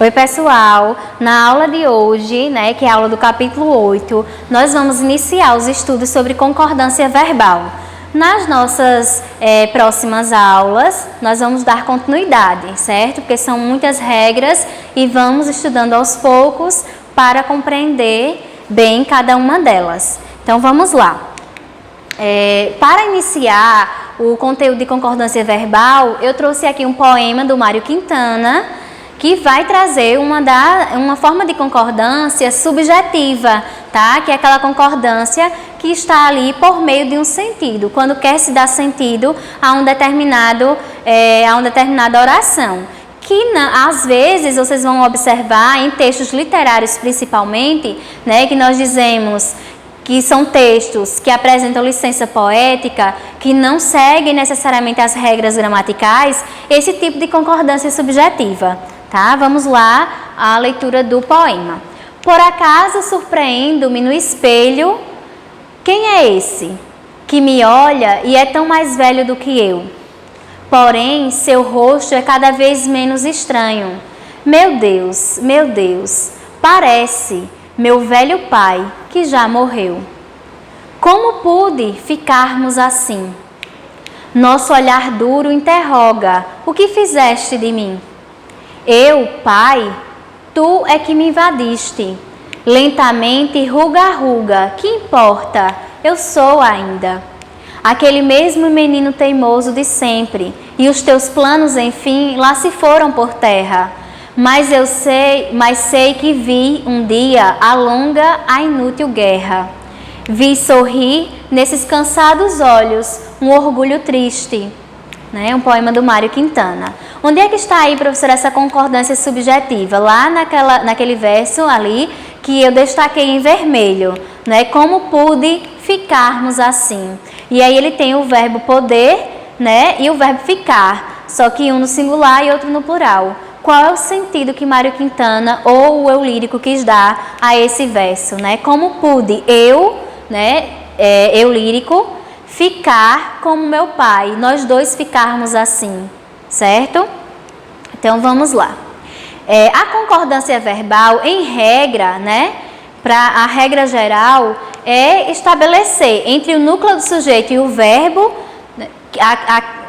Oi pessoal, na aula de hoje, que é a aula do capítulo 8, nós vamos iniciar os estudos sobre concordância verbal. Nas nossas próximas aulas, nós vamos dar continuidade, certo? Porque são muitas regras e vamos estudando aos poucos para compreender bem cada uma delas. Então vamos lá. Para iniciar o conteúdo de concordância verbal, eu trouxe aqui um poema do Mário Quintana, que vai trazer uma forma de concordância subjetiva, tá? Que é aquela concordância que está ali por meio de um sentido, quando quer se dar sentido a uma determinada oração. Que às vezes vocês vão observar em textos literários principalmente, que nós dizemos que são textos que apresentam licença poética, que não seguem necessariamente as regras gramaticais, esse tipo de concordância subjetiva. Tá? Vamos lá à leitura do poema. Por acaso surpreendo-me no espelho, quem é esse que me olha e é tão mais velho do que eu? Porém, seu rosto é cada vez menos estranho. Meu Deus, parece meu velho pai que já morreu. Como pude ficarmos assim? Nosso olhar duro interroga: o que fizeste de mim? Eu, pai, tu é que me invadiste. Lentamente, ruga a ruga, que importa? Eu sou ainda aquele mesmo menino teimoso de sempre, e os teus planos, enfim, lá se foram por terra. Mas sei que vi um dia a longa, a inútil guerra. Vi sorrir nesses cansados olhos um orgulho triste. Um poema do Mário Quintana. Onde é que está aí, professora, essa concordância subjetiva? Lá naquele verso ali que eu destaquei em vermelho. Como pude ficarmos assim? E aí ele tem o verbo poder, e o verbo ficar. Só que um no singular e outro no plural. Qual é o sentido que Mário Quintana ou o eu lírico quis dar a esse verso? Como pude eu lírico, ficar como meu pai, nós dois ficarmos assim, certo? Então vamos lá. A concordância verbal, em regra, para a regra geral, é estabelecer entre o núcleo do sujeito e o verbo,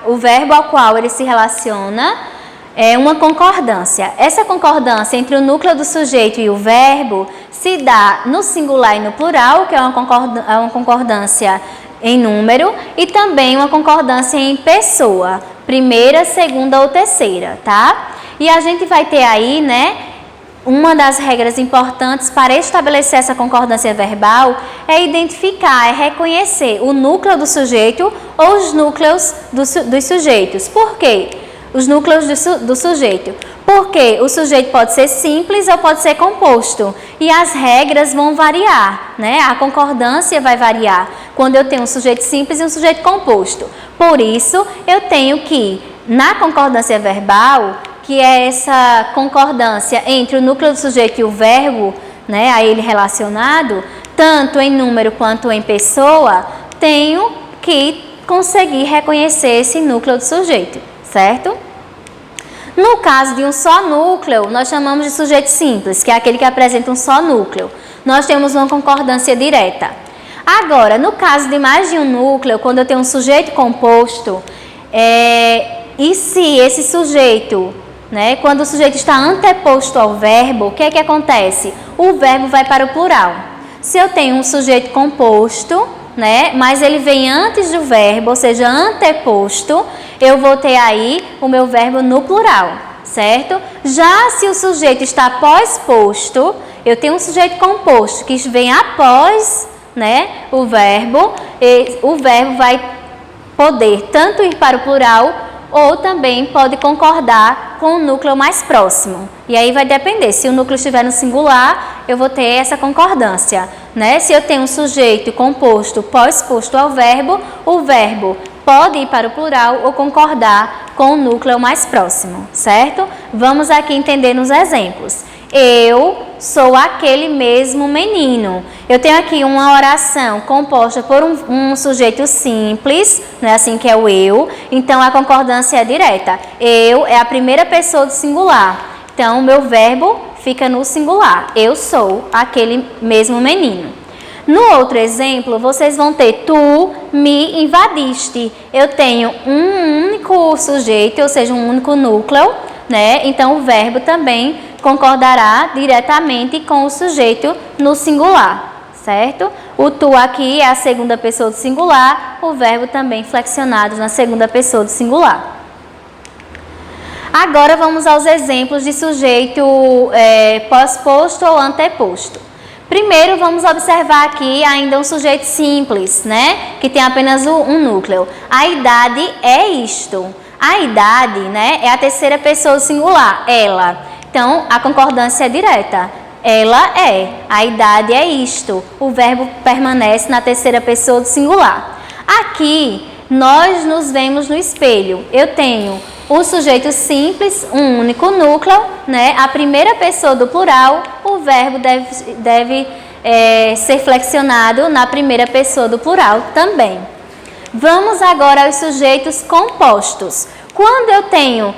o verbo ao qual ele se relaciona, uma concordância. Essa concordância entre o núcleo do sujeito e o verbo se dá no singular e no plural, que é uma concordância em número, e também uma concordância em pessoa, primeira, segunda ou terceira, tá? E a gente vai ter aí, uma das regras importantes para estabelecer essa concordância verbal é identificar, é reconhecer o núcleo do sujeito ou os núcleos dos sujeitos. Por quê? Os núcleos do sujeito. Porque o sujeito pode ser simples ou pode ser composto. E as regras vão variar, A concordância vai variar quando eu tenho um sujeito simples e um sujeito composto. Por isso, eu tenho que, na concordância verbal, que é essa concordância entre o núcleo do sujeito e o verbo, a ele relacionado, tanto em número quanto em pessoa, tenho que conseguir reconhecer esse núcleo do sujeito, certo? No caso de um só núcleo, nós chamamos de sujeito simples, que é aquele que apresenta um só núcleo. Nós temos uma concordância direta. Agora, no caso de mais de um núcleo, quando eu tenho um sujeito composto, e se esse sujeito, quando o sujeito está anteposto ao verbo, o que é que acontece? O verbo vai para o plural. Se eu tenho um sujeito composto, mas ele vem antes do verbo, ou seja, anteposto, eu vou ter aí o meu verbo no plural, certo? Já se o sujeito está pós-posto, eu tenho um sujeito composto que vem após, o verbo, e o verbo vai poder tanto ir para o plural ou também pode concordar com o núcleo mais próximo. E aí vai depender, se o núcleo estiver no singular, eu vou ter essa concordância, Se eu tenho um sujeito composto pós-posto ao verbo, o verbo pode ir para o plural ou concordar com o núcleo mais próximo, certo? Vamos aqui entender nos exemplos. Eu sou aquele mesmo menino. Eu tenho aqui uma oração composta por um sujeito simples, assim que é o eu. Então, a concordância é direta. Eu é a primeira pessoa do singular. Então, o meu verbo fica no singular. Eu sou aquele mesmo menino. No outro exemplo, vocês vão ter tu me invadiste. Eu tenho um único sujeito, ou seja, um único núcleo, né? Então, o verbo também concordará diretamente com o sujeito no singular, certo? O tu aqui é a segunda pessoa do singular, o verbo também flexionado na segunda pessoa do singular. Agora vamos aos exemplos de sujeito pós-posto ou anteposto. Primeiro vamos observar aqui ainda um sujeito simples, né? Que tem apenas um núcleo. A idade é isto. A idade, né, é a terceira pessoa do singular, ela. Então, a concordância é direta. Ela é. A idade é isto. O verbo permanece na terceira pessoa do singular. Aqui, nós nos vemos no espelho. Eu tenho um sujeito simples, um único núcleo, né? A primeira pessoa do plural, o verbo deve ser flexionado na primeira pessoa do plural também. Vamos agora aos sujeitos compostos. Quando eu tenho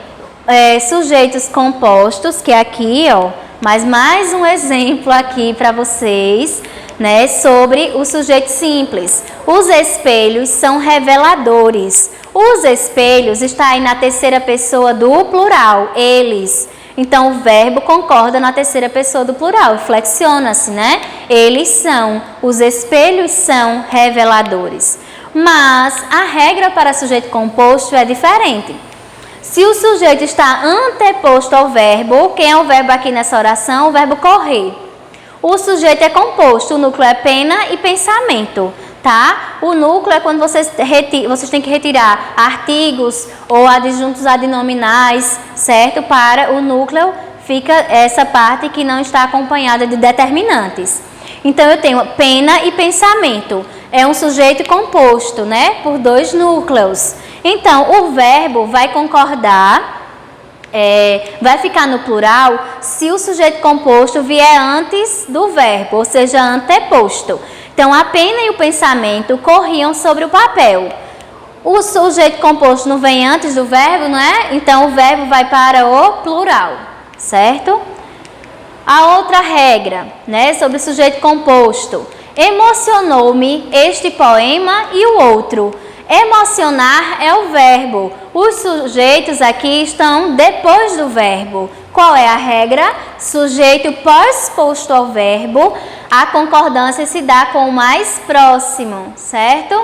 sujeitos compostos, que é aqui, ó, mas mais um exemplo aqui para vocês, né, sobre o sujeito simples. Os espelhos são reveladores. Os espelhos está aí na terceira pessoa do plural, eles. Então, o verbo concorda na terceira pessoa do plural, flexiona-se, né? Eles são, os espelhos são reveladores. Mas a regra para sujeito composto é diferente. Se o sujeito está anteposto ao verbo, quem é o verbo aqui nessa oração? O verbo correr. O sujeito é composto, o núcleo é pena e pensamento, tá? O núcleo é quando vocês têm que retirar artigos ou adjuntos adnominais, certo? Para o núcleo fica essa parte que não está acompanhada de determinantes. Então, eu tenho pena e pensamento. É um sujeito composto, né? Por dois núcleos. Então, o verbo vai concordar, vai ficar no plural se o sujeito composto vier antes do verbo, ou seja, anteposto. Então, a pena e o pensamento corriam sobre o papel. O sujeito composto não vem antes do verbo, não é? Então, o verbo vai para o plural, certo? A outra regra, né, sobre o sujeito composto. Emocionou-me este poema e o outro. Emocionar é o verbo. Os sujeitos aqui estão depois do verbo. Qual é a regra? Sujeito pós-posto ao verbo, a concordância se dá com o mais próximo, certo?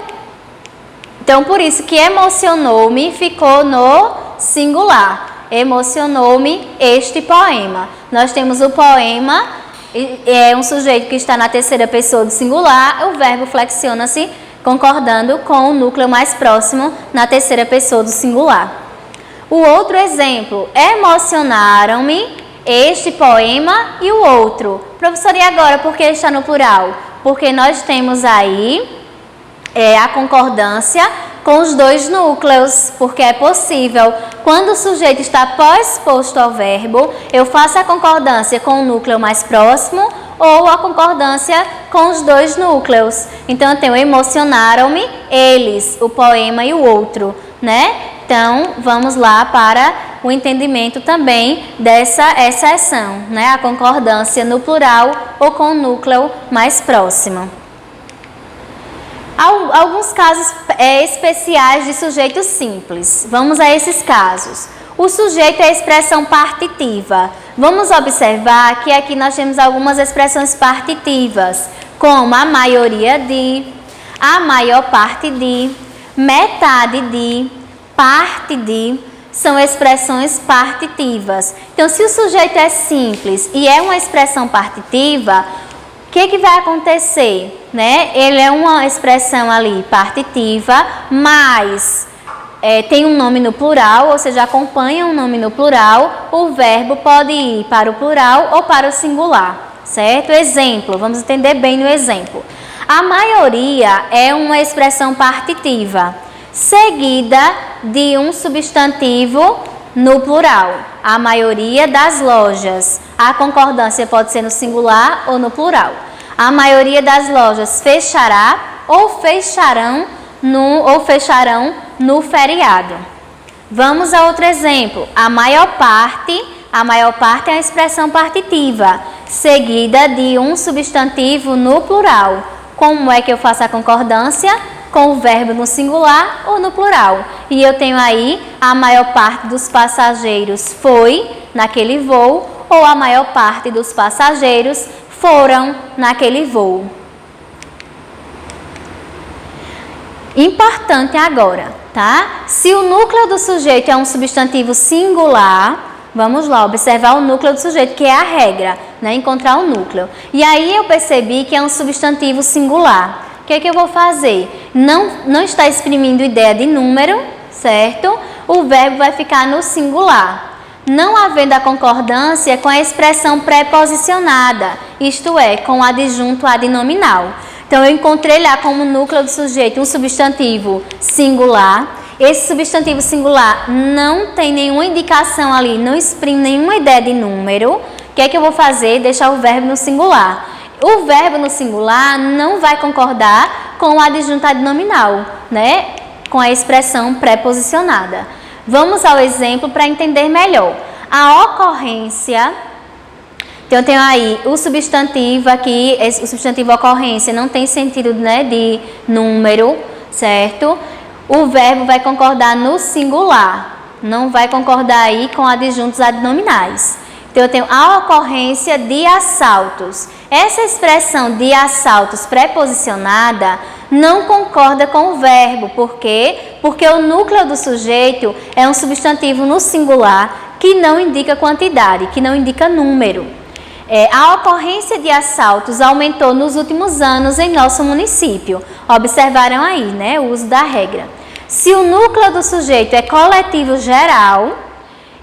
Então, por isso que emocionou-me ficou no singular. Emocionou-me este poema. Nós temos o poema, é um sujeito que está na terceira pessoa do singular, o verbo flexiona-se concordando com o núcleo mais próximo na terceira pessoa do singular. O outro exemplo, emocionaram-me este poema e o outro. Professor, e agora por que está no plural? Porque nós temos aí a concordância com os dois núcleos, porque é possível, quando o sujeito está pós-posto ao verbo, eu faço a concordância com o núcleo mais próximo ou a concordância com os dois núcleos. Então, eu tenho emocionaram-me eles, o poema e o outro, né? Então, vamos lá para o entendimento também dessa exceção, né? A concordância no plural ou com o núcleo mais próximo. Alguns casos especiais de sujeito simples. Vamos a esses casos. O sujeito é a expressão partitiva. Vamos observar que aqui nós temos algumas expressões partitivas, como a maioria de, a maior parte de, metade de, parte de, são expressões partitivas. Então, se o sujeito é simples e é uma expressão partitiva, o que vai acontecer? Né? Ele é uma expressão ali partitiva, mas tem um nome no plural, ou seja, acompanha um nome no plural, o verbo pode ir para o plural ou para o singular, certo? Exemplo, vamos entender bem no exemplo. A maioria é uma expressão partitiva, seguida de um substantivo no plural. A maioria das lojas. A concordância pode ser no singular ou no plural. A maioria das lojas fechará ou fecharão no feriado. Vamos a outro exemplo. A maior parte a maior parte é a expressão partitiva, seguida de um substantivo no plural. Como é que eu faço a concordância? Com o verbo no singular ou no plural. E eu tenho aí a maior parte dos passageiros foi naquele voo, ou a maior parte dos passageiros foram naquele voo. Importante agora, tá? Se o núcleo do sujeito é um substantivo singular, vamos lá observar o núcleo do sujeito, que é a regra, né? Encontrar o núcleo. E aí eu percebi que é um substantivo singular. O que é que eu vou fazer? Não está exprimindo ideia de número, certo? O verbo vai ficar no singular. Não havendo a concordância com a expressão preposicionada, isto é, com o adjunto adnominal. Então, eu encontrei lá como núcleo do sujeito um substantivo singular. Esse substantivo singular não tem nenhuma indicação ali, não exprime nenhuma ideia de número. O que é que eu vou fazer? Deixar o verbo no singular. O verbo no singular não vai concordar com o adjunto adnominal, né? Com a expressão preposicionada. Vamos ao exemplo para entender melhor. A ocorrência, então eu tenho aí o substantivo aqui, o substantivo ocorrência não tem sentido, né, de número, certo? O verbo vai concordar no singular, não vai concordar aí com adjuntos adnominais. Então eu tenho a ocorrência de assaltos. Essa expressão de assaltos preposicionada não concorda com o verbo. Por quê? Porque o núcleo do sujeito é um substantivo no singular que não indica quantidade, que não indica número. A ocorrência de assaltos aumentou nos últimos anos em nosso município. Observaram aí, né, o uso da regra. Se o núcleo do sujeito é coletivo geral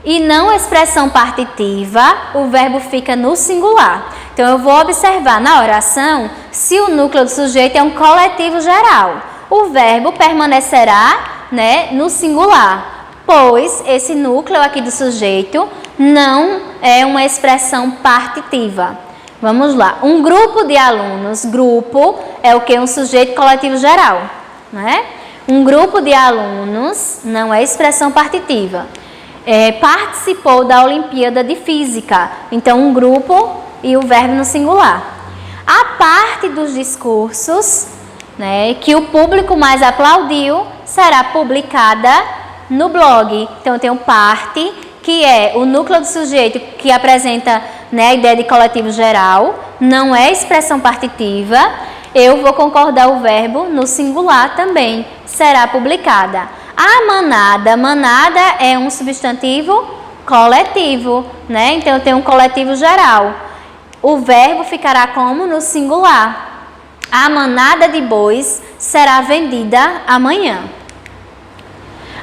e não expressão partitiva, o verbo fica no singular. Então, eu vou observar na oração se o núcleo do sujeito é um coletivo geral. O verbo permanecerá, né, no singular, pois esse núcleo aqui do sujeito não é uma expressão partitiva. Vamos lá. Um grupo de alunos, grupo é o que? Um sujeito coletivo geral, né? Um grupo de alunos não é expressão partitiva. Participou da Olimpíada de Física. Então, um grupo e o verbo no singular. A parte dos discursos, né, que o público mais aplaudiu será publicada no blog. Então, eu tenho parte, que é o núcleo do sujeito que apresenta, né, a ideia de coletivo geral, não é expressão partitiva. Eu vou concordar o verbo no singular também, será publicada. A manada é um substantivo coletivo, né? Então, eu tenho um coletivo geral. O verbo ficará como no singular. A manada de bois será vendida amanhã.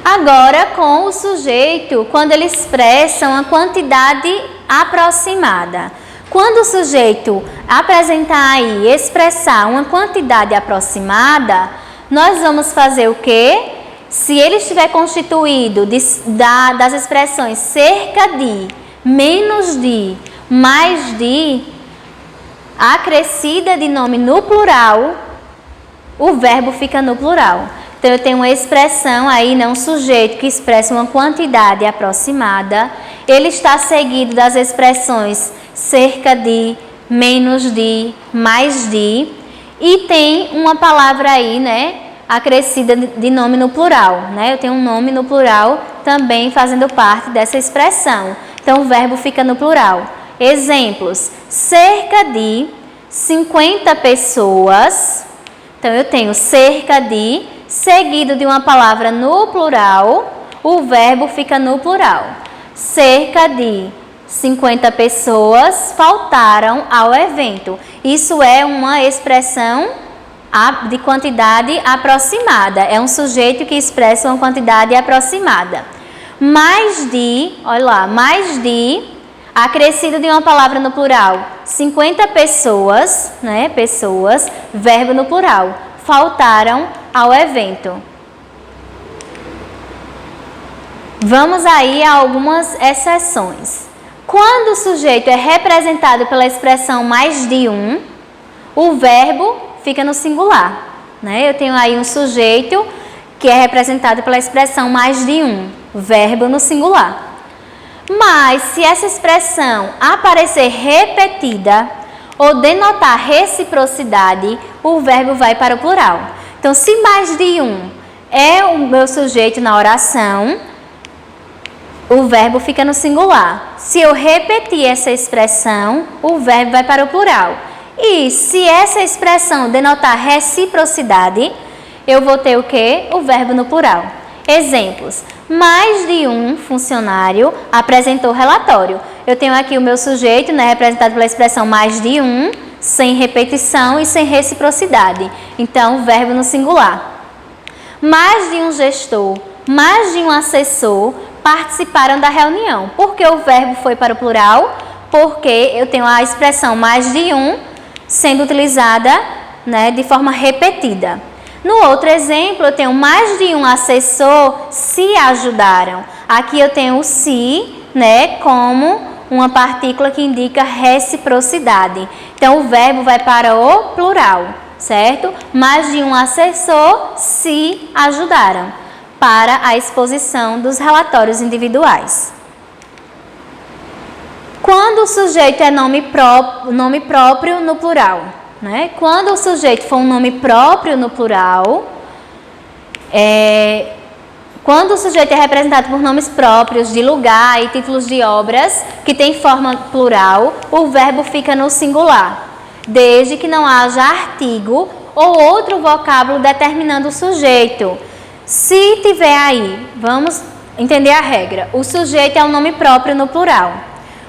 Agora, com o sujeito, quando ele expressa uma quantidade aproximada. Quando o sujeito apresentar aí, expressar uma quantidade aproximada, nós vamos fazer o quê? Se ele estiver constituído das expressões cerca de, menos de, mais de, acrescida de nome no plural, o verbo fica no plural. Então, eu tenho uma expressão aí, né, um sujeito que expressa uma quantidade aproximada. Ele está seguido das expressões cerca de, menos de, mais de. E tem uma palavra aí, né, acrescida de nome no plural, né? Eu tenho um nome no plural também fazendo parte dessa expressão. Então, o verbo fica no plural. Exemplos: cerca de 50 pessoas. Então, eu tenho cerca de, seguido de uma palavra no plural, o verbo fica no plural. Cerca de 50 pessoas faltaram ao evento. Isso é uma expressão de quantidade aproximada. É um sujeito que expressa uma quantidade aproximada. Mais de, olha lá, mais de, acrescido de uma palavra no plural. 50 pessoas, né? Pessoas, verbo no plural. Faltaram ao evento. Vamos aí a algumas exceções. Quando o sujeito é representado pela expressão mais de um, o verbo fica no singular, né? Eu tenho aí um sujeito que é representado pela expressão mais de um, verbo no singular. Mas se essa expressão aparecer repetida ou denotar reciprocidade, o verbo vai para o plural. Então, se mais de um é o meu sujeito na oração, o verbo fica no singular. Se eu repetir essa expressão, o verbo vai para o plural. E se essa expressão denotar reciprocidade, eu vou ter o quê? O verbo no plural. Exemplos. Mais de um funcionário apresentou relatório. Eu tenho aqui o meu sujeito, né, representado pela expressão mais de um, sem repetição e sem reciprocidade. Então, o verbo no singular. Mais de um gestor, mais de um assessor participaram da reunião. Por que o verbo foi para o plural? Porque eu tenho a expressão mais de um sendo utilizada, né, de forma repetida. No outro exemplo, eu tenho mais de um assessor se ajudaram. Aqui eu tenho o se, né, como uma partícula que indica reciprocidade. Então, o verbo vai para o plural, certo? Mais de um assessor se ajudaram para a exposição dos relatórios individuais. Quando o sujeito é nome próprio no plural, né? Quando o sujeito for um nome próprio no plural, quando o sujeito é representado por nomes próprios de lugar e títulos de obras que têm forma plural, o verbo fica no singular, desde que não haja artigo ou outro vocábulo determinando o sujeito. Se tiver aí, vamos entender a regra, o sujeito é um nome próprio no plural.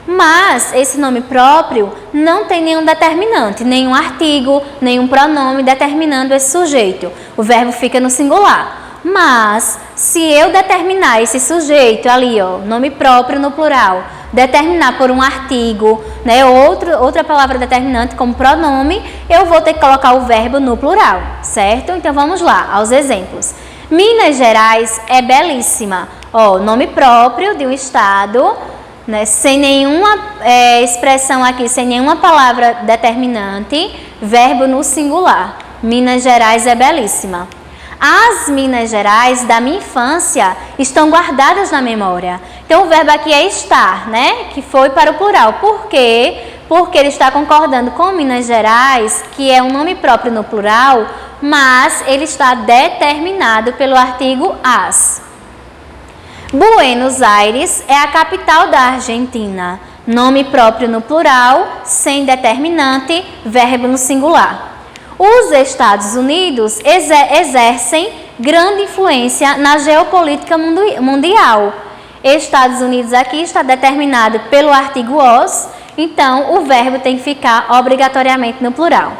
Mas esse nome próprio não tem nenhum determinante, nenhum artigo, nenhum pronome determinando esse sujeito. O verbo fica no singular. Mas se eu determinar esse sujeito ali, ó, nome próprio no plural, determinar por um artigo, né, outra palavra determinante como pronome, eu vou ter que colocar o verbo no plural, certo? Então vamos lá, aos exemplos. Minas Gerais é belíssima. Ó, nome próprio de um estado, né, sem nenhuma expressão aqui, sem nenhuma palavra determinante, verbo no singular. Minas Gerais é belíssima. As Minas Gerais da minha infância estão guardadas na memória. Então, o verbo aqui é estar, né, que foi para o plural. Por quê? Porque ele está concordando com Minas Gerais, que é um nome próprio no plural, mas ele está determinado pelo artigo as. Buenos Aires é a capital da Argentina. Nome próprio no plural, sem determinante, verbo no singular. Os Estados Unidos exercem grande influência na geopolítica mundial. Estados Unidos aqui está determinado pelo artigo os, então o verbo tem que ficar obrigatoriamente no plural.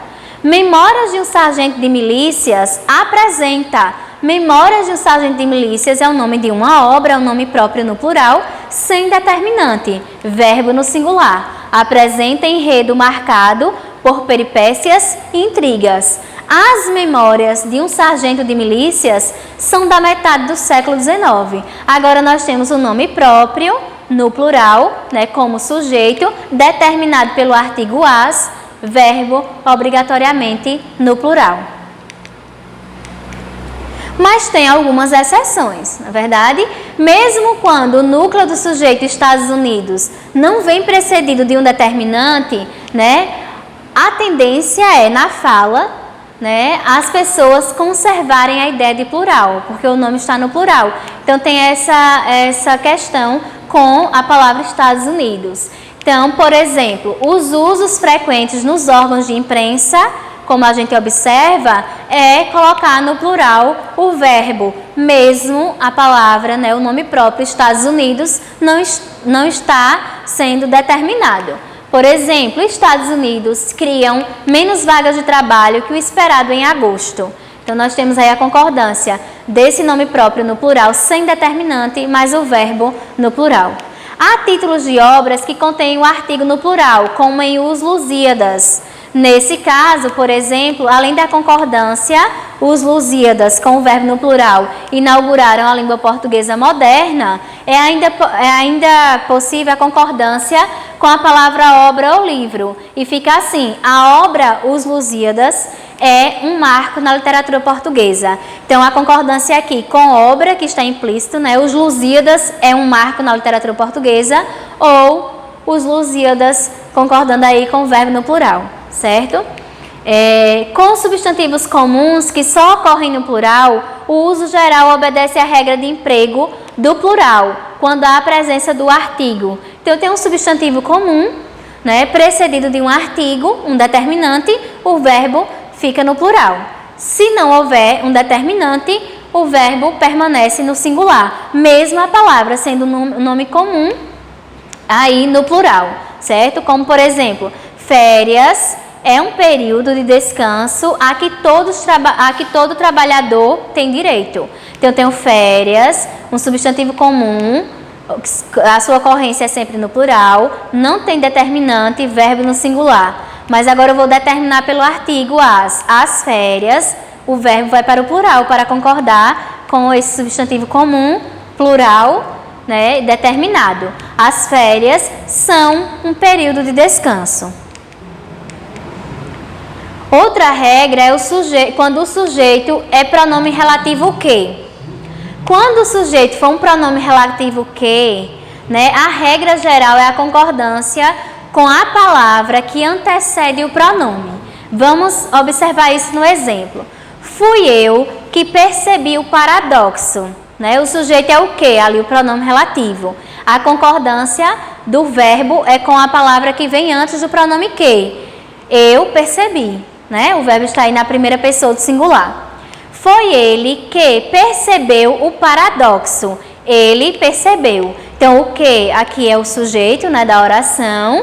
Memórias de um sargento de milícias apresenta. Memórias de um sargento de milícias é o nome de uma obra, é um nome próprio no plural, sem determinante, verbo no singular. Apresenta enredo marcado por peripécias e intrigas. As memórias de um sargento de milícias são da metade do século XIX. Agora nós temos o nome próprio no plural, né, como sujeito, determinado pelo artigo as, verbo obrigatoriamente no plural. Mas tem algumas exceções, na verdade, mesmo quando o núcleo do sujeito Estados Unidos não vem precedido de um determinante, né, a tendência é, na fala, né, as pessoas conservarem a ideia de plural, porque o nome está no plural. Então, tem essa questão com a palavra Estados Unidos. Então, por exemplo, os usos frequentes nos órgãos de imprensa, como a gente observa, é colocar no plural o verbo, mesmo a palavra, né, o nome próprio Estados Unidos não está sendo determinado. Por exemplo, Estados Unidos criam menos vagas de trabalho que o esperado em agosto. Então, nós temos aí a concordância desse nome próprio no plural sem determinante, mas o verbo no plural. Há títulos de obras que contêm o artigo no plural, como em Os Lusíadas. Nesse caso, por exemplo, além da concordância, os Lusíadas, com o verbo no plural, inauguraram a língua portuguesa moderna, é ainda possível a concordância com a palavra obra ou livro. E fica assim, a obra Os Lusíadas é um marco na literatura portuguesa. Então, a concordância aqui com obra, que está implícito, né? Os Lusíadas é um marco na literatura portuguesa, ou os Lusíadas, concordando aí com o verbo no plural, certo? Com substantivos comuns que só ocorrem no plural, o uso geral obedece à regra de emprego do plural, quando há a presença do artigo. Então, tem um substantivo comum, né, precedido de um artigo, um determinante, o verbo fica no plural. Se não houver um determinante, o verbo permanece no singular, mesmo a palavra sendo um nome comum aí no plural, certo? Como, por exemplo, férias é um período de descanso a que todo trabalhador tem direito. Então, eu tenho férias, um substantivo comum, a sua ocorrência é sempre no plural, não tem determinante, verbo no singular. Mas agora eu vou determinar pelo artigo as férias, o verbo vai para o plural para concordar com esse substantivo comum, plural, né, determinado. As férias são um período de descanso. Outra regra é quando o sujeito é pronome relativo que. Quando o sujeito for um pronome relativo que, né, a regra geral é a concordância com a palavra que antecede o pronome. Vamos observar isso no exemplo. Fui eu que percebi o paradoxo. Né? O sujeito é o que? Ali o pronome relativo. A concordância do verbo é com a palavra que vem antes do pronome que. Eu percebi. Né? O verbo está aí na primeira pessoa do singular. Foi ele que percebeu o paradoxo. Ele percebeu. Então, o que aqui é o sujeito, né, da oração.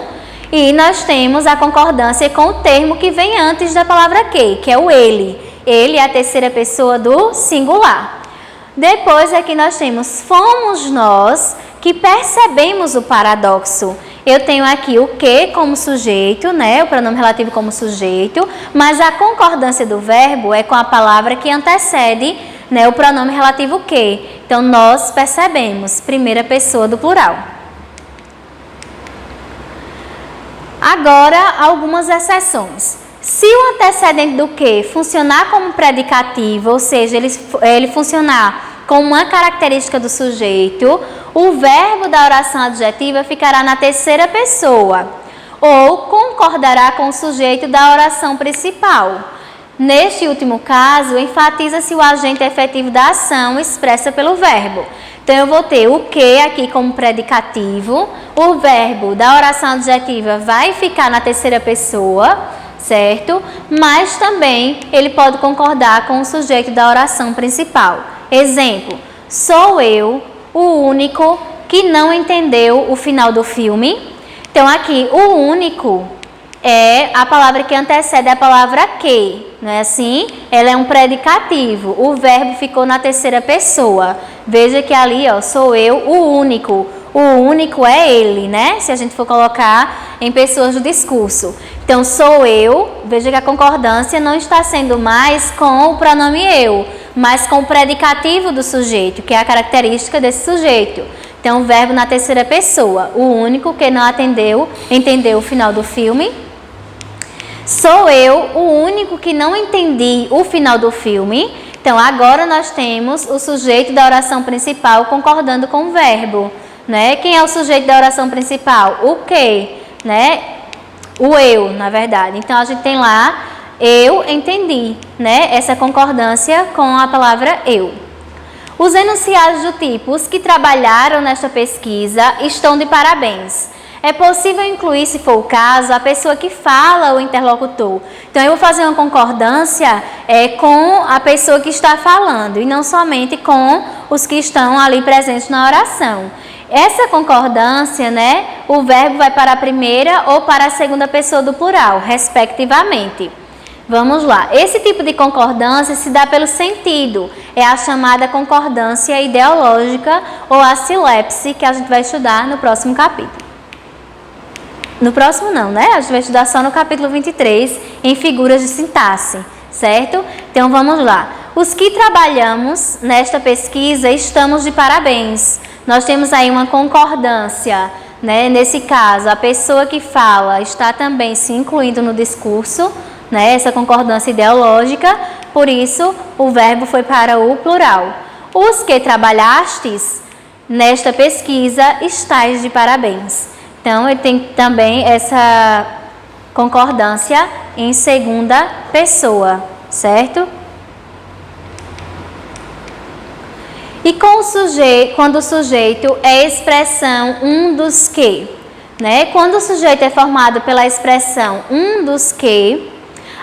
E nós temos a concordância com o termo que vem antes da palavra que é o ele. Ele é a terceira pessoa do singular. Depois aqui nós temos fomos nós que percebemos o paradoxo. Eu tenho aqui o que como sujeito, né? O pronome relativo como sujeito, mas a concordância do verbo é com a palavra que antecede, né, o pronome relativo que. Então, nós percebemos, primeira pessoa do plural. Agora, algumas exceções. Se o antecedente do que funcionar como predicativo, ou seja, ele funcionar como uma característica do sujeito, o verbo da oração adjetiva ficará na terceira pessoa, ou concordará com o sujeito da oração principal. Neste último caso, enfatiza-se o agente efetivo da ação expressa pelo verbo. Então, eu vou ter o que aqui como predicativo, o verbo da oração adjetiva vai ficar na terceira pessoa, certo? Mas também ele pode concordar com o sujeito da oração principal. Exemplo, sou eu o único que não entendeu o final do filme. Então, aqui, o único é a palavra que antecede a palavra que, não é assim? Ela é um predicativo, o verbo ficou na terceira pessoa. Veja que ali, ó, sou eu o único. O único é ele, né? Se a gente for colocar em pessoas do discurso. Então, sou eu, veja que a concordância não está sendo mais com o pronome eu, mas com o predicativo do sujeito, que é a característica desse sujeito. Então, o verbo na terceira pessoa, o único que não entendeu o final do filme. Sou eu o único que não entendi o final do filme. Então, agora nós temos o sujeito da oração principal concordando com o verbo. Né? Quem é o sujeito da oração principal? O que? Né? O eu, na verdade. Então, a gente tem lá, eu entendi, né? Essa concordância com a palavra eu. Os enunciados do tipo, os que trabalharam nesta pesquisa estão de parabéns. É possível incluir, se for o caso, a pessoa que fala o interlocutor. Então, eu vou fazer uma concordância com a pessoa que está falando e não somente com os que estão ali presentes na oração. Essa concordância, né, o verbo vai para a primeira ou para a segunda pessoa do plural, respectivamente. Vamos lá. Esse tipo de concordância se dá pelo sentido. É a chamada concordância ideológica ou a silepse, que a gente vai estudar no próximo capítulo. No próximo não, né? A gente vai estudar só no capítulo 23, em figuras de sintaxe, certo? Então, vamos lá. Os que trabalhamos nesta pesquisa estamos de parabéns. Nós temos aí uma concordância né? Nesse caso, a pessoa que fala está também se incluindo no discurso, né? Essa concordância ideológica, por isso o verbo foi para o plural. Os que trabalhastes nesta pesquisa estáis de parabéns. Então, ele tem também essa concordância em segunda pessoa, certo? E com o sujeito, quando o sujeito é expressão um dos que, né? Quando o sujeito é formado pela expressão um dos que,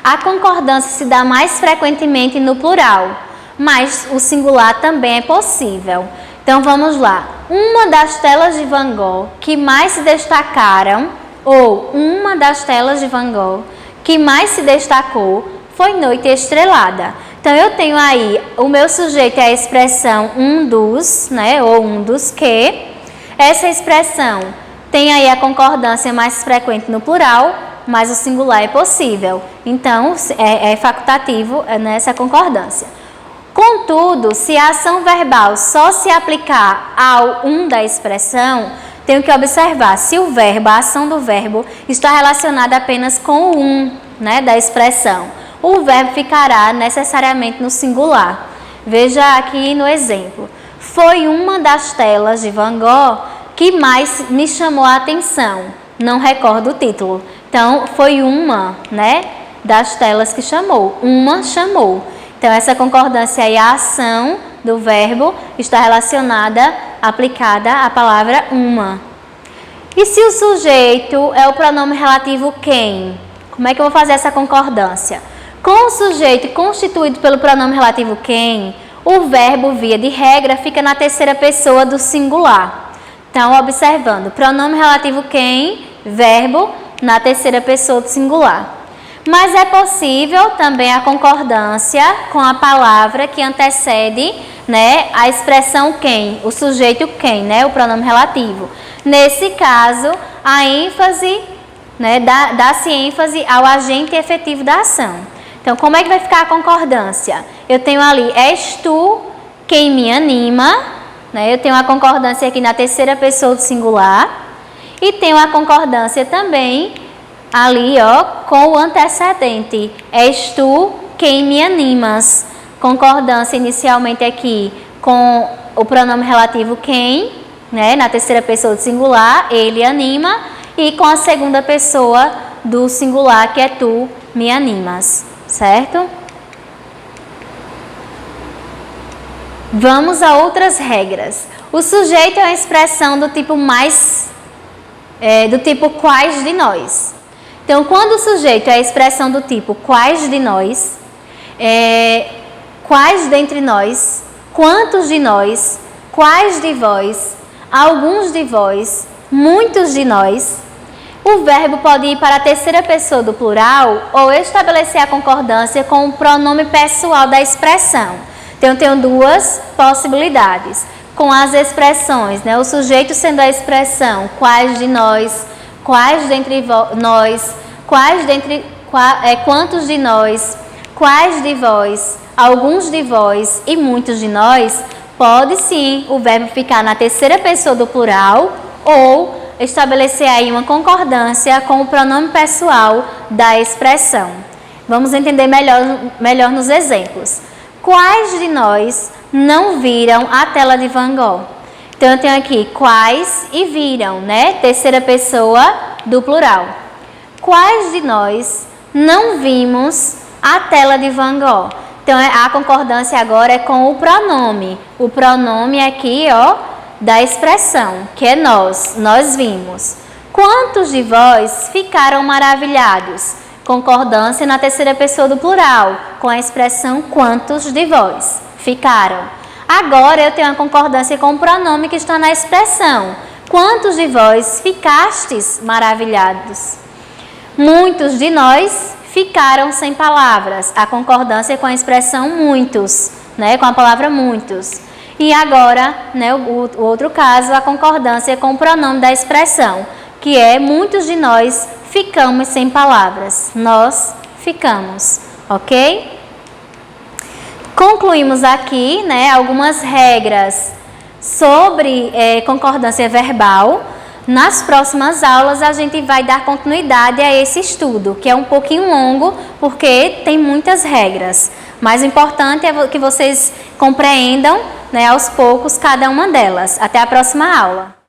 a concordância se dá mais frequentemente no plural, mas o singular também é possível. Então vamos lá. Uma das telas de Van Gogh que mais se destacaram, ou uma das telas de Van Gogh que mais se destacou foi Noite Estrelada. Então eu tenho aí, o meu sujeito é a expressão um dos, né, ou um dos que. Essa expressão tem aí a concordância mais frequente no plural, mas o singular é possível. Então é facultativo nessa concordância. Contudo, se a ação verbal só se aplicar ao um da expressão, tenho que observar se o verbo, a ação do verbo, está relacionada apenas com o um, né, da expressão. O verbo ficará necessariamente no singular. Veja aqui no exemplo. Foi uma das telas de Van Gogh que mais me chamou a atenção. Não recordo o título. Então, foi uma, né, das telas que chamou. Uma chamou. Então, essa concordância aí, a ação do verbo está relacionada, aplicada à palavra uma. E se o sujeito é o pronome relativo quem? Como é que eu vou fazer essa concordância? Com o sujeito constituído pelo pronome relativo quem, o verbo, via de regra, fica na terceira pessoa do singular. Então, observando, pronome relativo quem, verbo, na terceira pessoa do singular. Mas é possível também a concordância com a palavra que antecede, né, a expressão quem, o sujeito quem, né, o pronome relativo. Nesse caso, a ênfase, né, dá-se ênfase ao agente efetivo da ação. Então, como é que vai ficar a concordância? Eu tenho ali, és tu quem me anima, né, eu tenho a concordância aqui na terceira pessoa do singular, e tenho a concordância também ali, ó, com o antecedente. És tu quem me animas. Concordância inicialmente aqui com o pronome relativo quem, né, na terceira pessoa do singular, ele anima, e com a segunda pessoa do singular, que é tu me animas, certo? Vamos a outras regras. O sujeito é uma expressão do tipo do tipo quais de nós. Então, quando o sujeito é a expressão do tipo quais de nós, quais dentre nós, quantos de nós, quais de vós, alguns de vós, muitos de nós, o verbo pode ir para a terceira pessoa do plural ou estabelecer a concordância com o pronome pessoal da expressão. Então, eu tenho duas possibilidades. Com as expressões, né? O sujeito sendo a expressão quais de nós, quais dentre nós, quantos de nós, quais de vós, alguns de vós e muitos de nós, pode sim o verbo ficar na terceira pessoa do plural ou estabelecer aí uma concordância com o pronome pessoal da expressão. Vamos entender melhor nos exemplos. Quais de nós não viram a tela de Van Gogh? Então, eu tenho aqui quais e viram, né? Terceira pessoa do plural. Quais de nós não vimos a tela de Van Gogh? Então, a concordância agora é com o pronome. O pronome aqui, ó, da expressão, que é nós vimos. Quantos de vós ficaram maravilhados? Concordância na terceira pessoa do plural, com a expressão quantos de vós ficaram. Agora eu tenho a concordância com o pronome que está na expressão. Quantos de vós ficastes maravilhados? Muitos de nós ficaram sem palavras. A concordância com a expressão muitos, né, com a palavra muitos. E agora, né, o outro caso, a concordância com o pronome da expressão, que é muitos de nós ficamos sem palavras. Nós ficamos, ok? Concluímos aqui, né, algumas regras sobre concordância verbal. nas próximas aulas a gente vai dar continuidade a esse estudo, que é um pouquinho longo, porque tem muitas regras. Mas o importante é que vocês compreendam, né, aos poucos cada uma delas. Até a próxima aula.